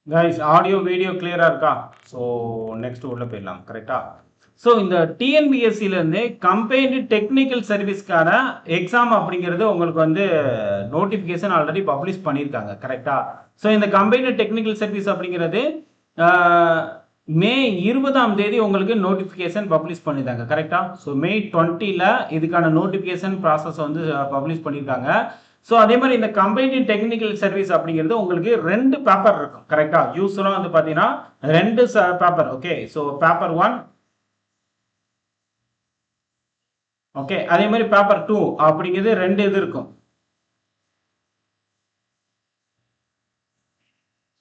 Guys audio video கிளியரா இருக்கா? So next உள்ள போயிடலாம். கரெக்டா? ஸோ இந்த டிஎன்பிஎஸ்சிலேருந்து கம்பைன்டு டெக்னிக்கல் சர்வீஸ்க்கான எக்ஸாம் அப்படிங்கிறது உங்களுக்கு வந்து நோட்டிஃபிகேஷன் ஆல்ரெடி பப்ளிஷ் பண்ணியிருக்காங்க. கரெக்டா? ஸோ இந்த கம்பைன்டு டெக்னிக்கல் சர்வீஸ் அப்படிங்கிறது மே 20ஆம் தேதி உங்களுக்கு நோட்டிஃபிகேஷன் பப்ளிஷ் பண்ணியிருக்காங்க. கரெக்டா? ஸோ மே 20ல் இதுக்கான நோட்டிஃபிகேஷன் ப்ராசஸ் வந்து பப்ளிஷ் பண்ணியிருக்காங்க. ஸோ அதே மாதிரி இந்த கம்பைன்டு டெக்னிக்கல் சர்வீஸ் அப்படிங்கிறது உங்களுக்கு 2 பேப்பர் இருக்கும். கரெக்டா? யூஸ்வலாக வந்து பார்த்தீங்கன்னா 2 paper. Okay, so paper 1, okay, அதே மாதிரி பேப்பர் 2 அப்படிங்கிறது 2 இது இருக்கும்.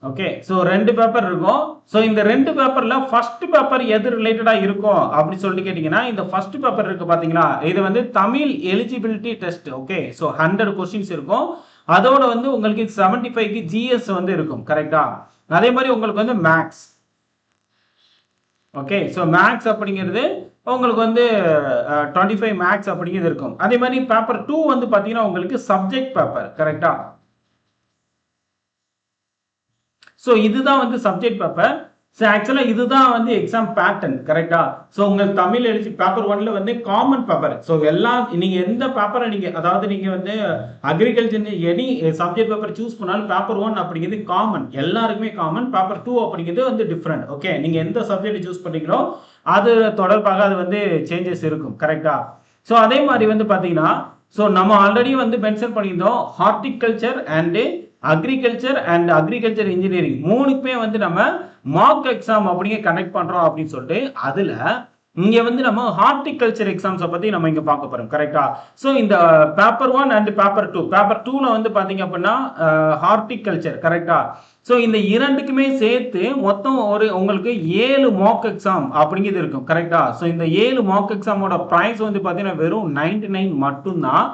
ஓகே, ஸோ 2 பேப்பர் இருக்கும். ஸோ இந்த 2 பேப்பர்ல ஃபர்ஸ்ட் பேப்பர் எது ரிலேட்டடா இருக்கும் அப்படி சொல்லிட்டு கேட்டீங்கன்னா, இந்த ஃபர்ஸ்ட் பேப்பர் இருக்கு பாத்தீங்களா, இது வந்து Tamil eligibility test. Okay, so 100 questions இருக்கும். அதோட வந்து உங்களுக்கு 75க்கு ஜிஎஸ் வந்து இருக்கும். கரெக்டா? அதே மாதிரி உங்களுக்கு வந்து மேக்ஸ். ஓகே, ஸோ மேக்ஸ் அப்படிங்கிறது உங்களுக்கு வந்து 25 மேக்ஸ் அப்படிங்கிறது இருக்கும். அதே மாதிரி பேப்பர் 2 வந்து பாத்தீங்கன்னா உங்களுக்கு சப்ஜெக்ட் பேப்பர். கரெக்டா? ஸோ இதுதான் வந்து சப்ஜெக்ட் பேப்பர். ஸோ ஆக்சுவலாக இதுதான் வந்து எக்ஸாம் பேட்டர்ன். கரெக்டா? ஸோ உங்கள் தமிழ் எழுதி பேப்பர் 1ல வந்து காமன் பேப்பர். ஸோ எல்லாம் நீங்கள் எந்த பேப்பரை நீங்கள், அதாவது நீங்கள் வந்து agriculture any subject paper choose பண்ணாலும் பேப்பர் 1 அப்படிங்கிறது காமன், எல்லாருக்குமே காமன். பேப்பர் 2 அப்படிங்கிறது வந்து டிஃப்ரெண்ட். ஓகே, நீங்கள் எந்த சப்ஜெக்ட் சூஸ் பண்ணுறீங்களோ அது தொடர்பாக அது வந்து சேஞ்சஸ் இருக்கும். கரெக்டா? ஸோ அதே மாதிரி வந்து பார்த்தீங்கன்னா, ஸோ நம்ம ஆல்ரெடி வந்து மென்ஷன் பண்ணியிருந்தோம் horticulture and agriculture and agriculture engineering மூணுக்குமே வந்து நம்ம மார்க் எக்ஸாம் அப்படிங்க கனெக்ட் பண்றோம் அப்படின்னு சொல்லிட்டு அதுல இங்க வந்து நம்ம ஹார்டிகல்ச்சர் எக்ஸாம்ஸை பத்தி நம்ம இங்க பார்க்க போறோம். கரெக்டா? ஸோ இந்த பேப்பர் 1 அண்ட் பேப்பர் 2, பேப்பர் 2ல வந்து பாத்தீங்க அப்படின்னா ஹார்டிகல்ச்சர். கரெக்டா? ஸோ இந்த இரண்டுக்குமே சேர்த்து மொத்தம் ஒரு உங்களுக்கு 7 மார்க் எக்ஸாம் அப்படிங்கிறது இருக்கும். கரெக்டா? ஸோ இந்த 7 மார்க் எக்ஸாமோட ப்ரைஸ் வந்து பாத்தீங்கன்னா வெறும் 99 மட்டும்தான்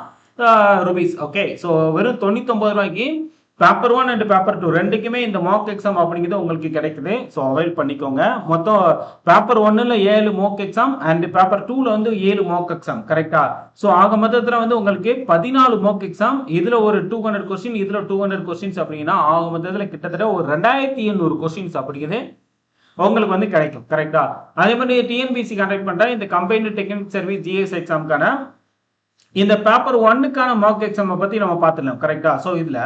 ருபீஸ். ஓகே, ஸோ வெறும் 99 ரூபாய்க்கு பேப்பர் 1 அண்ட் பேப்பர் 2 ரெண்டுக்குமே இந்த மார்க் எக்ஸாம் அப்படிங்கிறது உங்களுக்கு கிடைக்குது. ஸோ அவைல் பண்ணிக்கோங்க. மொத்தம் பேப்பர் 1ல 7 மார்க் எக்ஸாம் அண்ட் பேப்பர் 2ல வந்து 7 மார்க் எக்ஸாம். கரெக்டா? ஸோ ஆக மொத்தத்தில் வந்து உங்களுக்கு 14 மார்க் எக்ஸாம். இதுல ஒரு 200 கொஸ்டின், இதுல 200 கொஸ்டின்ஸ் அப்படிங்கன்னா ஆக மொத்தத்தில் கிட்டத்தட்ட ஒரு 2800 கொஸ்டின்ஸ் அப்படிங்கிறது உங்களுக்கு வந்து கிடைக்கும். கரெக்டா? அதே மாதிரி டிஎன்பிசி கண்டக்ட் பண்ற இந்த கம்பைன்டு டெக்னிக்கல் சர்வீஸ் ஜிஎஸ் எக்ஸாமுக்கான இந்த பேப்பர் 1க்கான மார்க் எக்ஸாம் பத்தி நம்ம பார்த்துடலாம். கரெக்டா? ஸோ இதுல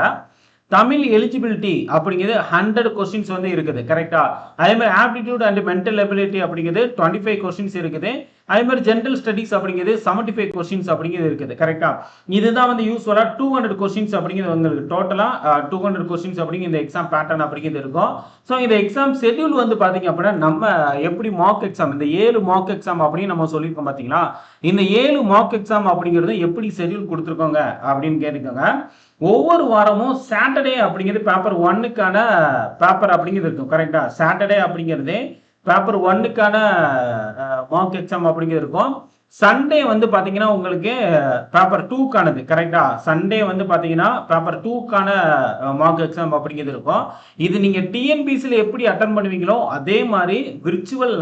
தமிழ் எலிஜிபிலிட்டி அப்படிங்கிறது 100 கொஸ்டின்ஸ் வந்து இருக்குது. கரெக்டா? அதே மாதிரி ஆப்டிடியூட் அண்ட் மென்டல் எபிலிட்டி அப்படிங்கிறது 25 கொஸ்டின்ஸ் இருக்குது. அதே மாதிரி ஜெனரல் ஸ்டடிஸ் அப்படிங்கிறது 75 கொஸ்டின்ஸ் அப்படிங்கிறது இருக்குது. கரெக்டா? இதுதான் வந்து யூஸ்வலா 200 கொஸ்டின்ஸ் அப்படிங்கிறது உங்களுக்கு டோட்டலா 200 கொஸ்டின்ஸ் அப்படிங்கிற இந்த எக்ஸாம் பேட்டர்ன் அப்படிங்கிறது இருக்கும். ஸோ இந்த எக்ஸாம் ஷெட்யூல் வந்து பாத்தீங்க அப்படின்னா நம்ம எப்படி மார்க் எக்ஸாம் இந்த 7 மார்க் எக்ஸாம் அப்படின்னு நம்ம சொல்லியிருக்கோம் பாத்தீங்களா, இந்த 7 மார்க் எக்ஸாம் அப்படிங்கிறது எப்படி ஷெட்யூல் கொடுத்துருக்கோங்க அப்படின்னு கேட்டுக்கோங்க. ஒவ்வொரு வாரமும் சாட்டர்டே அப்படிங்கிறது பேப்பர் 1க்கான பேப்பர் அப்படிங்கிறது இருக்கும். கரெக்டா? சாட்டர்டே அப்படிங்கிறது பேப்பர் 1க்கான மார்க் எக்ஸாம் அப்படிங்கிறது இருக்கும். சண்டே வந்து பாத்தீங்கன்னா உங்களுக்கு பேப்பர் 2க்கானது. கரெக்டா? சண்டே வந்து பாத்தீங்கன்னா பேப்பர் 2க்கான மார்க் எக்ஸாம் அப்படிங்கிறது இருக்கும். இது நீங்க டிஎன்பிசில எப்படி அட்டன் பண்ணுவீங்களோ அதே மாதிரி விர்ச்சுவல்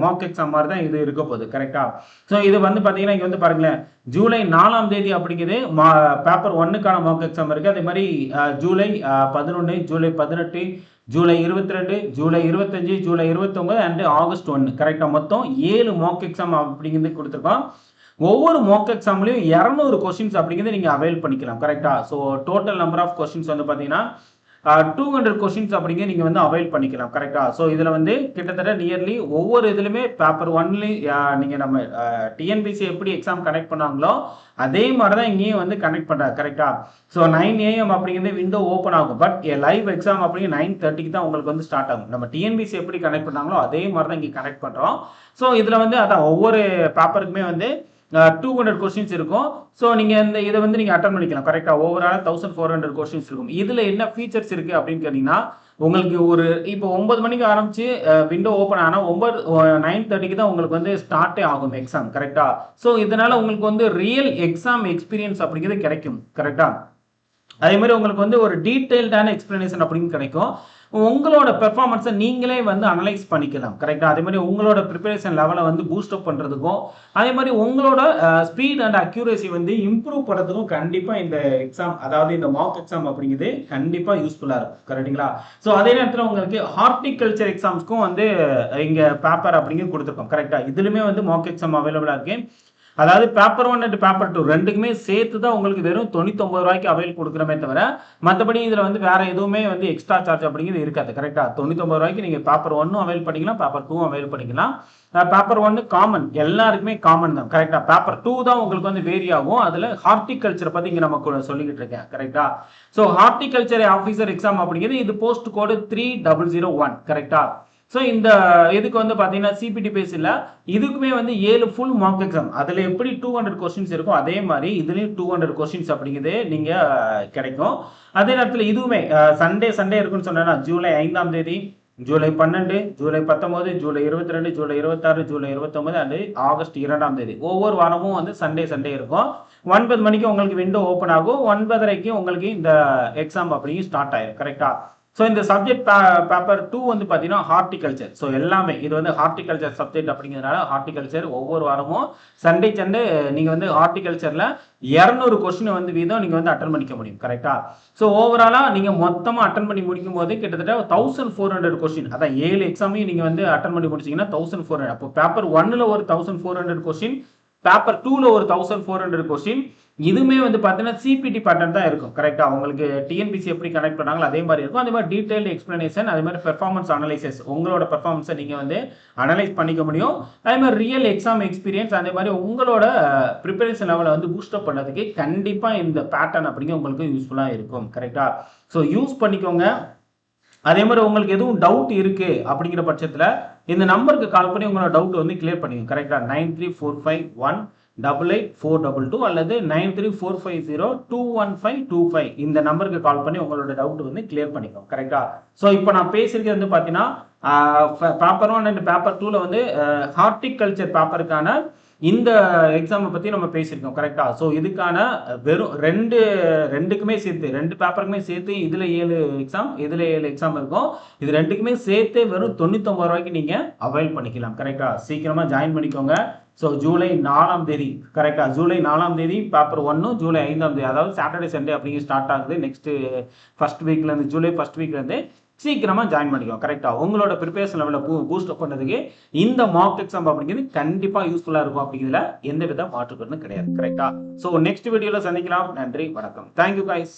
மார்க் எக்ஸாம் மாதிரி தான் இது இருக்க போகுது. கரெக்டா? ஸோ இது வந்து பாத்தீங்கன்னா இங்க வந்து பாருங்களேன், ஜூலை 4ஆம் தேதி அப்படிங்கிறது பேப்பர் 1க்கான மார்க் எக்ஸாம் இருக்கு. அதே மாதிரி ஜூலை 11, ஜூலை 18, ஜூலை 22, ஜூலை 25, ஜூலை 29 அண்ட் ஆகஸ்ட் 1. கரெக்டா? மொத்தம் 7 மார்க் எக்ஸாம் அப்படிங்கிறது கொடுத்துருக்கோம். ஒவ்வொரு மார்க் எக்ஸாம்லயும் 200 கொஸ்டின்ஸ் அப்படிங்கிறது நீங்க அவைல் பண்ணிக்கலாம். கரெக்டா? So total number of questions வந்து பாத்தீங்கன்னா 200 கொஸ்டின்ஸ் அப்படிங்க நீங்க வந்து அவைல் பண்ணிக்கலாம். கரெக்டா? ஸோ இதுல வந்து கிட்டத்தட்ட நியர்லி ஒவ்வொரு இதுலயுமே பேப்பர் 1ல நீங்க நம்ம டிஎன்பிசி எப்படி எக்ஸாம் கனெக்ட் பண்ணாங்களோ அதே மாதிரி தான் இங்கேயும் வந்து கனெக்ட் பண்றாங்க. கரெக்டா? ஸோ 9 AM அப்படிங்கிறது விண்டோ ஓப்பன் ஆகும். பட் லைவ் எக்ஸாம் அப்படிங்க 9:30க்கு தான் உங்களுக்கு வந்து ஸ்டார்ட் ஆகும். நம்ம டிஎன்பிசி எப்படி கனெக்ட் பண்ணாங்களோ அதே மாதிரி தான் இங்கே கனெக்ட் பண்றோம். ஸோ இதுல வந்து அதான் ஒவ்வொரு பேப்பருக்குமே வந்து 200 கொஸ்டின்ஸ் இருக்கும். ஸோ நீங்க இந்த இதை வந்து நீங்க அட்டன் பண்ணிக்கலாம். கரெக்டா? ஓவரால் 1400 கொஸ்டின்ஸ் இருக்கும். இதுல என்ன ஃபீச்சர்ஸ் இருக்கு அப்படின்னு கேட்டீங்கன்னா, உங்களுக்கு ஒரு இப்போ 9 மணிக்கு ஆரம்பிச்சு விண்டோ ஓப்பன் ஆனா 9:30க்கு தான் உங்களுக்கு வந்து ஸ்டார்ட்டே ஆகும் எக்ஸாம். கரெக்டா? ஸோ இதனால உங்களுக்கு வந்து ரியல் எக்ஸாம் எக்ஸ்பீரியன்ஸ் அப்படிங்கிறது கிடைக்கும். கரெக்டா? அதே மாதிரி உங்களுக்கு வந்து ஒரு டீடைல்டான எக்ஸ்பிளனேஷன் அப்படின்னு கிடைக்கும். உங்களோட பெர்ஃபார்மன்ஸை நீங்களே வந்து அனலைஸ் பண்ணிக்கலாம். கரெக்ட்டா? அதே மாதிரி உங்களோட பிரிப்பரேஷன் லெவலை வந்து பூஸ்ட் அப் பண்றதுக்கும், அதே மாதிரி உங்களோட ஸ்பீட் அண்ட் அக்யூரசி வந்து இம்ப்ரூவ் பண்றதுக்கும் கண்டிப்பா இந்த எக்ஸாம், அதாவது இந்த மார்க் எக்ஸாம் அப்படிங்கிறது கண்டிப்பா யூஸ்ஃபுல்லா இருக்கும். கரெக்ட்டுங்களா? ஸோ அதே நேரத்தில் உங்களுக்கு ஹார்டிகல்ச்சர் எக்ஸாம்ஸ்க்கும் வந்து இங்க பேப்பர் அப்படிங்கிறது கொடுத்துருக்கோம். கரெக்ட்டா? இதுலயுமே வந்து மார்க் எக்ஸாம் அவைலபிளா இருக்கு. அதாவது பேப்பர் 1 அண்ட் பேப்பர் 2 ரெண்டுக்குமே சேர்த்து தான் உங்களுக்கு வெறும் ₹99 அவைல் கொடுக்குறமே தவிர, மத்தபடி இதுல வந்து வேற எதுவுமே வந்து எக்ஸ்ட்ரா சார்ஜ் அப்படிங்கிறது இருக்காது. கரெக்ட்டா? ₹99 நீங்க பேப்பர் 1ம் அவைல் பண்ணிக்கலாம், பேப்பர் 2ம் அவைல் பண்ணிக்கலாம். பேப்பர் 1 காமன், எல்லாருக்குமே காமன் தான். கரெக்ட்டா? பேப்பர் 2 தான் உங்களுக்கு வந்து வேரி ஆகும். அதுல ஹார்டிகல்ச்சர் பத்தி இங்க நம்ம சொல்லிக்கிட்டு இருக்கேன். கரெக்ட்டா? சோ ஹார்டிகல்ச்சர் ஆபீசர் எக்ஸாம் அப்படிங்கிறது இது போஸ்ட் கோடு 3001. கரெக்ட்டா? ஸோ இந்த இதுக்கு வந்து பார்த்தீங்கன்னா சிபிடி பேஸ் இல்லை, இதுக்குமே வந்து 7 ஃபுல் மார்க் எக்ஸாம். அதில் எப்படி 200 கொஸ்டின்ஸ் இருக்கும் அதே மாதிரி இதுலேயும் 200 கொஸ்டின்ஸ் அப்படிங்கிறது நீங்கள் கிடைக்கும். அதே நேரத்தில் இதுவுமே சண்டே இருக்குன்னு சொன்னேன்னா ஜூலை 5ஆம் தேதி, ஜூலை 12, ஜூலை 19, ஜூலை 22, ஜூலை 26, ஜூலை 29 அண்ட் ஆகஸ்ட் 2ஆம் தேதி ஒவ்வொரு வாரமும் வந்து சண்டே இருக்கும். 9 மணிக்கு உங்களுக்கு விண்டோ ஓப்பன் ஆகும், 9:30க்கு உங்களுக்கு இந்த எக்ஸாம் அப்படிங்க ஸ்டார்ட் ஆயிரும். கரெக்டா? ஸோ இந்த சப்ஜெக்ட் பேப்பர் 2 வந்து பார்த்தீங்கன்னா ஹார்டிகல்ச்சர். ஸோ எல்லாமே இது வந்து ஹார்டிகல்ச்சர் சப்ஜெக்ட் அப்படிங்கிறதுனால ஹார்டிகல்ச்சர் ஒவ்வொரு வாரமும் சண்டே நீங்கள் வந்து ஹார்டிகல்ச்சரில் 200 கொஸ்டின் வந்து வீதம் நீங்கள் வந்து அட்டன் பண்ணிக்க முடியும். கரெக்டா? ஸோ ஓவராலாக நீங்கள் மொத்தமாக அட்டன் பண்ணி முடிக்கும் போது கிட்டத்தட்ட 1400 கொஸ்டின், அதான் 7 எக்ஸாமையும் நீங்கள் வந்து அட்டன் பண்ணி முடிச்சிங்கன்னா 1400. அப்போ பேப்பர் 1ல் ஒரு 1400 கொஸ்டின், பேப்பர் 2ல ஒரு 1400 கொஸ்டின். இதுமே வந்து பார்த்தீங்கன்னா சிபிடி பேட்டர்ன் தான் இருக்கும். கரெக்டா? உங்களுக்கு டிஎன்பிசி எப்படி கனெக்ட் பண்ணாங்களோ அதே மாதிரி இருக்கும். அதே மாதிரி டீடைல்டு எக்ஸ்பிளனேஷன், அதே மாதிரி பெர்ஃபார்மன்ஸ் அனலைசிஸ், உங்களோட பெர்ஃபார்மன்ஸை நீங்கள் வந்து அனலைஸ் பண்ணிக்க முடியும். அதே மாதிரி ரியல் எக்ஸாம் எக்ஸ்பீரியன்ஸ், அதே மாதிரி உங்களோட ப்ரிப்பரேஷன் லெவலை வந்து பூஸ்டப் பண்ணதுக்கு கண்டிப்பாக இந்த பேட்டர்ன் அப்படிங்க உங்களுக்கு யூஸ்ஃபுல்லாக இருக்கும். கரெக்டா? ஸோ யூஸ் பண்ணிக்கோங்க. அதே மாதிரி உங்களுக்கு எதுவும் டவுட் இருக்கு அப்படிங்கிற பட்சத்தில் இந்த நம்பருக்கு கால் பண்ணி உங்களோட டவுட் வந்து கிளியர் பண்ணிக்கோங்க. கரெக்டா? 9345188422 அல்லது 9345021525 இந்த நம்பருக்கு கால் பண்ணி உங்களோட டவுட் வந்து கிளியர் பண்ணிக்கோங்க. கரெக்டா? ஸோ இப்போ நான் பேசியிருக்கிறது வந்து பார்த்தீங்கன்னா பேப்பர் 1 அண்ட் பேப்பர் 2ல வந்து ஹார்டிகல்ச்சர் பேப்பருக்கான இந்த எக்ஸாமை பற்றி நம்ம பேசியிருக்கோம். கரெக்டா? ஸோ இதுக்கான வெறும் ரெண்டுக்குமே சேர்த்து 2 பேப்பருக்குமே சேர்த்து இதில் 7 எக்ஸாம், இதில் 7 எக்ஸாம் இருக்கும். இது ரெண்டுக்குமே சேர்த்து வெறும் ₹99 நீங்கள் அவைல் பண்ணிக்கலாம். கரெக்டா? சீக்கிரமாக ஜாயின் பண்ணிக்கோங்க. ஸோ ஜூலை 4ஆம் தேதி, கரெக்டா? ஜூலை 4ஆம் தேதி பேப்பர் 1, ஜூலை 5ஆம் தேதி, அதாவது சாட்டர்டே சண்டே அப்படிங்க ஸ்டார்ட் ஆகுது. நெக்ஸ்ட் ஃபர்ஸ்ட் வீக்லேருந்து, ஜூலை ஃபர்ஸ்ட் வீக்லேருந்து சீக்கிரமாக ஜாயின் பண்ணிக்கோங்க. கரெக்டா? உங்களோட ப்ரிப்பரேஷன் லெவலில் பூஸ்ட் அப் பண்ணுறதுக்கு இந்த மார்க் எக்ஸாம் அப்படிங்கிறது கண்டிப்பாக யூஸ்ஃபுல்லாக இருக்கும். அப்படிங்கிறதுல எந்த வித மாற்றுக்கருத்தும் கிடையாது. கரெக்டா? ஸோ நெக்ஸ்ட் வீடியோவில் சந்திக்கலாம். நன்றி, வணக்கம். Thank you guys.